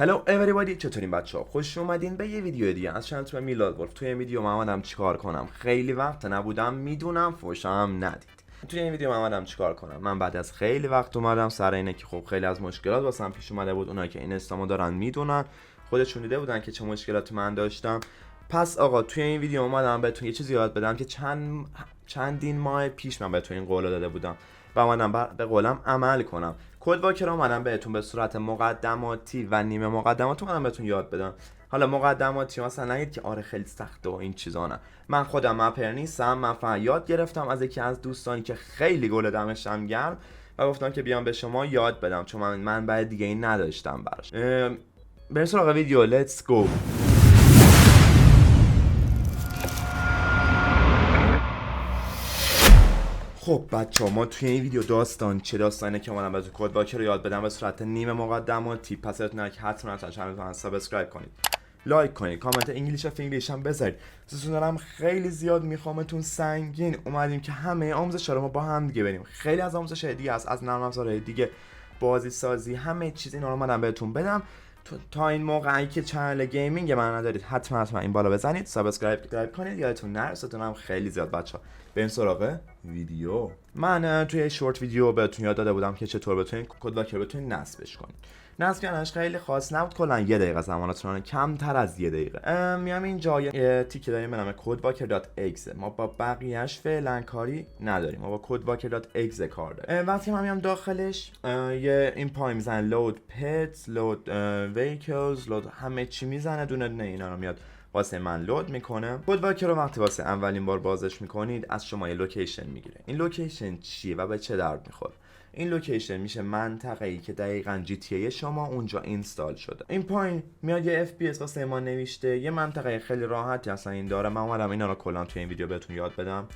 هلو everybody، چطورین بچه‌ها؟ خوش اومدین به یه ویدیو دیگه از چنل میلاد ولف. توی این ویدیو من اومدم چیکار کنم؟ خیلی وقت نبودم، میدونم فوشم ندید. توی این ویدیو من اومدم چیکار کنم؟ من بعد از خیلی وقت اومدم سر اینه که خب خیلی از مشکلات واسم پیش اومده بود. اونایی که این استامو دارن میدونن، خودشون دیده بودن که چه مشکلاتی من داشتم. پس آقا توی این ویدیو اومدم بهتون یه چیزی یاد بدم که چندین ماه پیش من بهتون این قول داده بودم و اومدم به قولم عمل کنم. کد واکر رو اومدم بهتون به صورت مقدماتی و نیمه مقدماتی اومدم بهتون یاد بدم. حالا مقدماتی مثلا نگید که آره خیلی سخته و این چیزا، نه. من خودم مپر نیستم، من فقط یاد گرفتم از یکی از دوستانی که خیلی گل دمشم گرم و گفتم که بیام به شما یاد بدم چون من بعد دیگه این نداشتم براش. بریم سراغ ویدیو. لیتس گو. خب بچه‌ها، ما توی این ویدیو داستانه که اومدم بهتون کد واکر رو یاد بدم به صورت نیمه مقدماتی. پس یادتونه که حتما چنلتون رو سابسکرایب کنید، لایک کنید، کامنت انگلیش و فینگلیش هم بذارید. ازتون دارم خیلی زیاد میخوامتون سنگین. اومدیم که همه آموزش‌ها رو ما با هم دیگه بریم. خیلی از آموزش‌های دیگه از نرم افزارهای دیگه، بازی سازی، همه چیز اینا رو اومدم بهتون بدم. تا این موقعی که چنل گیمینگ من ندارید حتما این بالا بزنید، سابسکرایب کنید، یادتون نره. ستونم خیلی زیاد بچه‌ها. بریم سراغ ویدیو. من توی شورت ویدیو بهتون یاد داده بودم که چطور بتونید کد واکر بتونید نصبش کنید. نصب کردنش خیلی خاص نبود، کلا 1 دقیقه زمانتون، کمتر از 1 دقیقه. میام اینجا یه تیکه داریم به نام codevoker.exe. ما با بقیه‌اش فعلا کاری نداریم، ما با codevoker.exe کار داریم. وقتی من میام داخلش یه این پای میزنه لود پتس، لود ویکلز، لود همه چی میزنه، دونه دونه اینا رو میاد واسه من لود میکنه. کد واکر رو وقتی واسه اولین بار بازش میکنید از شما یه لوکیشن میگیره. این لوکیشن چیه و به چه درد میخوره؟ این لوکیشن میشه منطقه‌ای که دقیقاً GTA شما اونجا اینستال شده. این پایین میاد یه FPS واسه ما نوشته، یه منطقه خیلی راحتی اصلا این داره. من اومدم اینا رو کلا توی این ویدیو بهتون یاد بدم.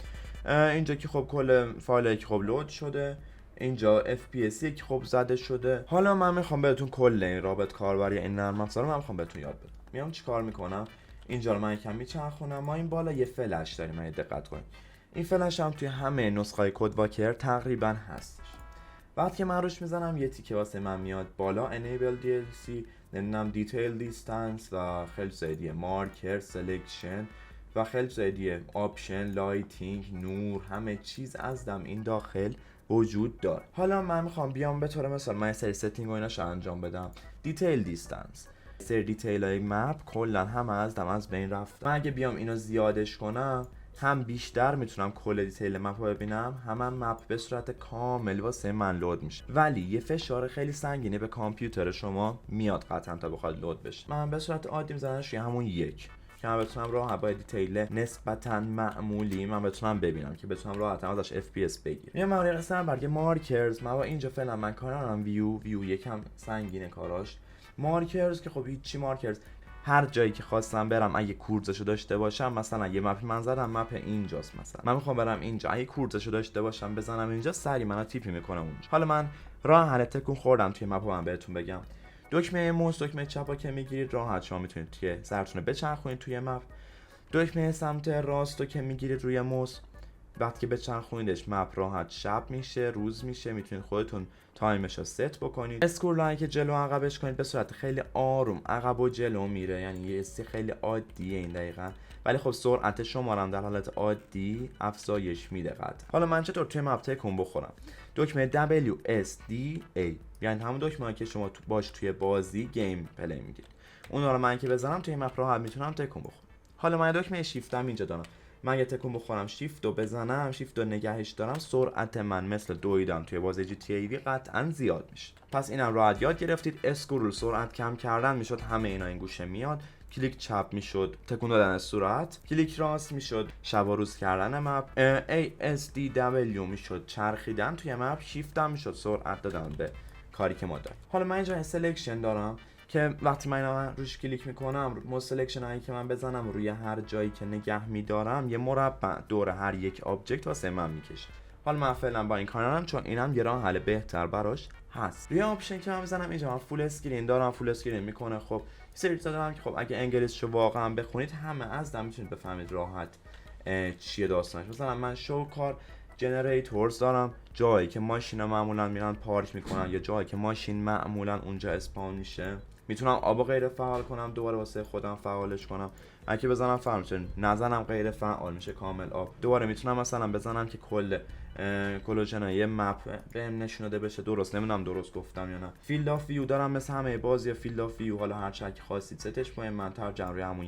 اینجا که خب کل فایلی که خب لود شده، اینجا FPS که خب زده شده. حالا من میخوام بهتون کل این رابط کاربری این نرم افزار رو من میخوام بهتون یاد بدم. میام چیکار میکنم؟ اینجا رو من یکم میچرخونم. ما این بالا یه فلش داریم، من دقت کنید. این فلش هم توی همه نسخه‌های کد واکر تقریبا هستش. وقتی که من روش میزنم یه تیکه واسه من میاد بالا، enable DLC، نمیدونم detail distance و خیلی زیادیه، مارکر سلکشن و خیلی زیادیه، آپشن، لایتینگ، نور، همه چیز از دم این داخل وجود داره. حالا من میخوام بیام به طور مثال من سری ستینگ و ایناشو انجام بدم. دیتیل دیستنس، سری دیتیل های مپ کلا همه از دم از بین رفت. من اگه بیام اینو زیادش کنم هم بیشتر میتونم کل دیتیل مپ رو ببینم، هم مپ به صورت کامل واسه من لود میشه. ولی یه فشار خیلی سنگینی به کامپیوتر شما میاد قطعا تا بخواد لود بشه. من به صورت عادی میزنمش همون 1 که من بتونم راحت با دیتیل نسبتا معمولی من بتونم ببینم که بتونم راحت ازش FPS بگیرم. یه مورد قسم برای مارکرز من با اینجا فعلا من کار ندارم. ویو یکم سنگینه کاراش. مارکرز که خب هیچی، مارکرز هر جایی که خواستم برم اگه کورزشو داشته باشم، مثلا یه مپی من زدم مپ اینجاست، مثلا من میخوام برم اینجا، اگه کورزشو داشته باشم بزنم اینجا، سری منو تیپی میکنم اونجا. حالا من راه حل تکون خوردم توی مپو، من بهتون بگم. دکمه موس، دکمه چپا که میگیرید راحت شما میتونید توی سرتون رو بچرخونید توی مپ. دکمه سمت راستو که میگیرید روی موس، وقتی که بچرخونیدش مپ راحت شب میشه، روز میشه، میتونید خودتون تایمش رو ست بکنید. اسکرول لاین که جلو عقبش کنید به صورت خیلی آروم عقب و جلو میره، یعنی یه استی خیلی عادیه این دقیقاً، ولی خب سرعت شما هم در حالت عادی افزایش میده قطعا. حالا من چطور توی مپ تکون بخورم؟ دکمه WSDA، یعنی همون دکمه که شما باش توی بازی گیم پلی میگیرید، اونا رو من که بزنم توی مپ راحت میتونم تکون بخورم. حالا من دکمه شیفتم اینجا دارم، من یه تکون بخورم شیفت رو بزنم، شیفت رو نگهش دارم، سرعت من مثل دویدن توی بازی جی تی ای وی قطعا زیاد میشه. پس اینم راحت یاد گرفتید. اسکرول سرعت کم کردن میشد، همه اینا این گوشه میاد. کلیک چپ میشد تکون دادن صورت، کلیک راست میشد شب و روز کردن مپ، ASDW میشد چرخیدن توی مپ، شیفت هم میشد سرعت دادن به کاری که ما داریم. حالا من اینجا سلکشن دارم که وقتی من روش کلیک میکنم، مو سلکشن هایی که من بزنم روی هر جایی که نگه میدارم یه مربع دور هر یک آبجکت واسه من میکشه. حالا من فعلا با این کار ندارم چون اینم یه راه حل بهتر براش هست. روی آپشن که من بزنم اینجا من فول اسکرین دارم، فول اسکرین میکنه. خب سری دارم که خب اگه انگلیسیشو واقعا بخونید همه از دم میتونید بفهمید راحت چیه داستانش. مثلا من شو کار جنریتورز دارم، جایی که ماشینا معمولا میرن پارک میکنن یا جایی که ماشین معمولا اونجا اسپان میشه. میتونم آبو غیر فعال کنم دوباره واسه خودم فعالش کنم. اگه بزنم فعال میشه، نزنم غیر فعال میشه کامل آب. دوباره میتونم مثلا بزنم که کل کلوژنای مپ بهم نشون داده بشه. درست نمیدونم درست گفتم یا نه. فیلد آف ویو دارم مثل همه بازی فیلد آف ویو، حالا هر چقدر خواستید ستش کنید. من ترجمه روی همون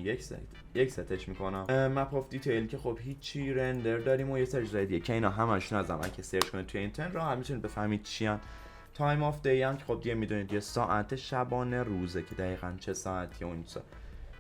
یک ستش میکنم. مپ آف دیتیل که خب هیچی، رندر داریم و یه سری چیزای دیگه که اینا همشون از اگه سرچ کنید توی اینترنت راحت میتونید بفهمید چی ان. تایم آف دی هم که خب دیگه میدونید یه ساعت شبانه روزه که دقیقاً چه ساعتی اون ساعت.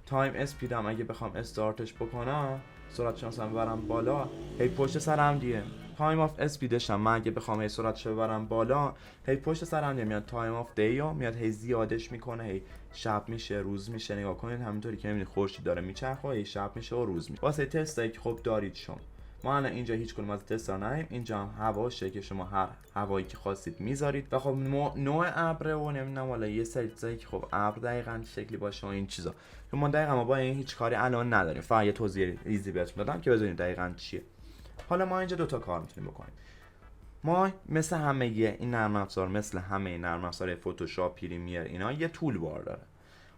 تایم اسپید هم اگه بخوام استارتش بکنم سرعتش مثلا ببرم بالا، هی پشت سرم دیگه. تایم آف اسپیدش هم من اگه بخوام هی سرعتش ببرم بالا، هی پشت سرم دیگه میاد. تایم آف دی میاد هی زیادش میکنه، هی شب میشه روز میشه. نگاه کنید همینطوری که میبینید خورشید داره میچرخه، هی شب میشه و روز میشه. واسه تستایی که خب دارید شما، ما الان اینجا هیچ کدوم از تستا نداریم. اینجا هم هواشه که شما هر هوایی که خواستید میذارید و خب نوع ابر و نمیدونم والا یه سری چیزایی که خب ابر دقیقاً شکلی باشه و این چیزا که ما دقیقاً با این هیچ کاری الان نداریم. فقط یه توضیح ریزی بهتون دادم که بدونید دقیقاً چیه. حالا ما اینجا دوتا کار میتونیم بکنیم. ما مثل همه این نرم افزار، مثل همه نرم افزار فتوشاپ، پریمیر، اینا یه تول بار داره.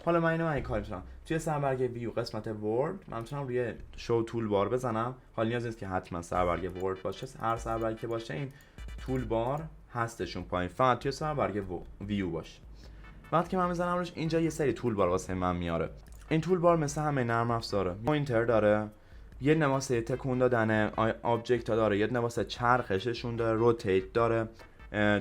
حالا من اینو این کار میتونم توی سربرگ ویو قسمت ورد من میتونم روی شو تول بار بزنم. حالا نیاز نیست که حتما سربرگ ورد باشه، هر سربرگی که باشه این تول بار هستشون پایین، فقط توی سربرگ ویو باشه. وقتی که من میزنم روش اینجا یه سری تول بار واسه من میاره. این تول بار مثل همه نرم افزاره، پوینتر داره، یه نواسه تکون دادن آبجکت داره، یه نواسه چرخششون داره، روتیت داره،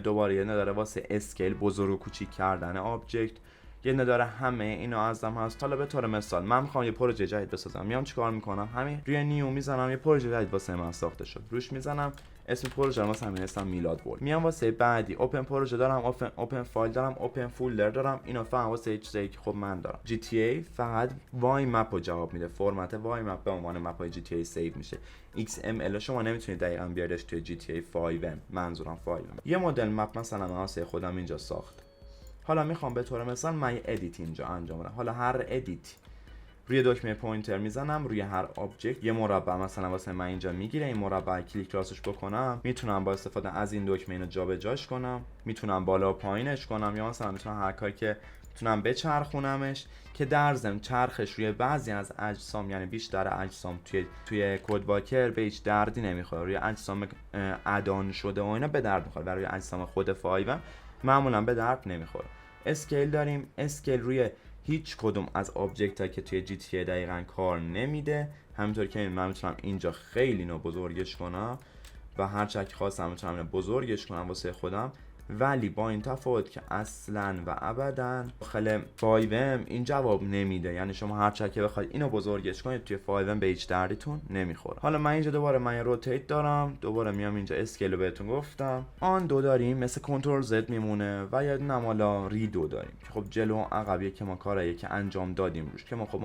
دوباره یه داره واسه اسکیل بزرگ و کوچیک کردن آبجکت، یه نداره. همه اینا ازم هست. حالا به طور مثال من میخوام یه پروژه جدید بسازم، میام چیکار میکنم؟ همین روی نیو میزنم، یه پروژه جدید واسه من ساخته شد، روش میزنم اسم پروژه رو مثلا می‌نویسم میلاد ورد. میام واسه بعدی اوپن پروژه دارم، اوپن فایل دارم، اوپن فولدر دارم. اینا فقط واسه چیزایی که خب من دارم. جی تی ای فقط وای مپ رو جواب میده، فرمت وای مپ به عنوان مپ‌های جی تی ای سیو میشه. ایکس ام ال شما نمیتونید دقیقاً بیاریدش توی جی تی ای 5 منظورم 5. یه مدل مپ مثلا من واسه خودم اینجا ساخت. حالا میخوام به طور مثال من یه ادیت اینجا انجام بدم. حالا هر ادیت روی دکمه پوینتر میزنم، روی هر آبجکت یه مربع مثلا واسه من اینجا میگیره. این مربع کلیک راستش بکنم میتونم با استفاده از این دکمه اینو جابجاش کنم، میتونم بالا و پایینش کنم، یا مثلا میتونم هر کاری که میتونم بچرخونمش که در ضمن چرخش روی بعضی از اجسام، یعنی بیشتر اجسام توی کد واکر به هیچ دردی نمیخوره. روی اجسام ادان شده و اینا به درد میخوره، برای اجسام خود فایو معمولا به درد نمیخوره. اسکیل داریم، اسکیل روی هیچ کدوم از آبجکت ها که توی جی تی دقیقاً کار نمیده. همینطور که من میتونم اینجا خیلی اینو بزرگش کنم و هر چقدر خواستم میتونم اینو بزرگش کنم واسه خودم، ولی با این تفاوت که اصلا و ابدا داخل 5M این جواب نمیده. یعنی شما هر چقدر که بخواید اینو بزرگش کنید توی 5M به هیچ دردتون نمیخوره. حالا من اینجا دوباره من روتیت دارم، دوباره میام اینجا اسکیل رو بهتون گفتم. آن دو داریم مثل کنترل زد میمونه و یه دونه حالا ریدو داریم که خب جلو و عقبیه که ما کارایی که انجام دادیم روش که ما خب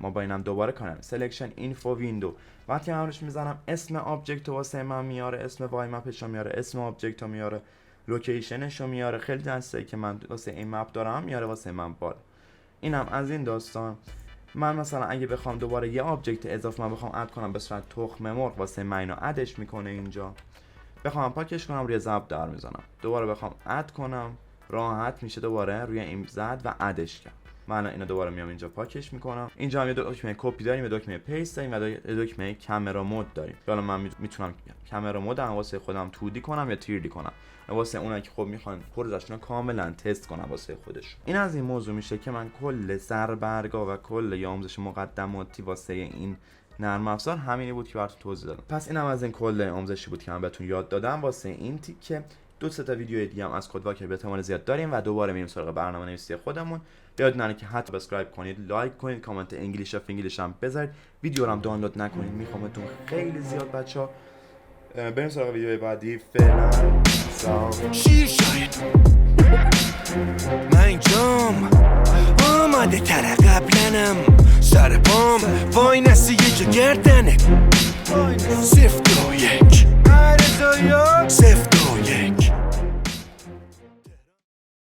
ما با اینم دوباره کارم. سلکشن اینفو ویندو وقتی من روش میزنم اسم آبجکت واسه من میاره، اسم وای مپش رو میاره، اسم آبجکت رو میاره، لوکیشنش رو میاره. خیلی دسته که من واسه این مپ دارم میاره واسه من بالا. اینم از این داستان. من مثلا اگه بخوام دوباره یه آبجکت اضافه من بخوام اد کنم به صورت تخم مرغ واسه من اینو ادش میکنه اینجا. بخوام پاکش کنم روی ضرب در میزنم، دوباره بخوام اد کنم راحت میشه دوباره روی این زد و ادش کرد. من اینو دوباره میام اینجا پاکش میکنم. اینجا هم یه دکمه کپی داریم، یه دکمه پیست داریم و یه دکمه کامرا مود داریم. حالا من میتونم کامرا مود هم واسه خودم 2D کنم یا 3D کنم، واسه اونایی که خب میخوان پروژه‌شون رو کاملا تست کنن واسه خودشون. این از این موضوع میشه که من کل سربرگا و کل آموزش مقدماتی واسه این نرم افزار همینی بود که براتون توضیح دادم. پس اینم از این کل آموزشی بود که من بهتون یاد دادم واسه این تیکه. دو تا ویدیو دیگه هم از کد واکر به احتمال زیاد داریم و دوباره میریم سراغ برنامه‌نویسی خودمون. یاد نره که حتی سابسکرایب کنید، لایک کنید، کامنت انگلیش و فینگلیش هم بذارید، ویدیو رو هم دانلود نکنید، میخوامتون خیلی زیاد بچه‌ها. بریم سراغ ویدیو بعدی. فعلا شیر شاید من اینجام آماده تر قبلنم، سر پام وای نسی یه جا گردنه 0 2 1 0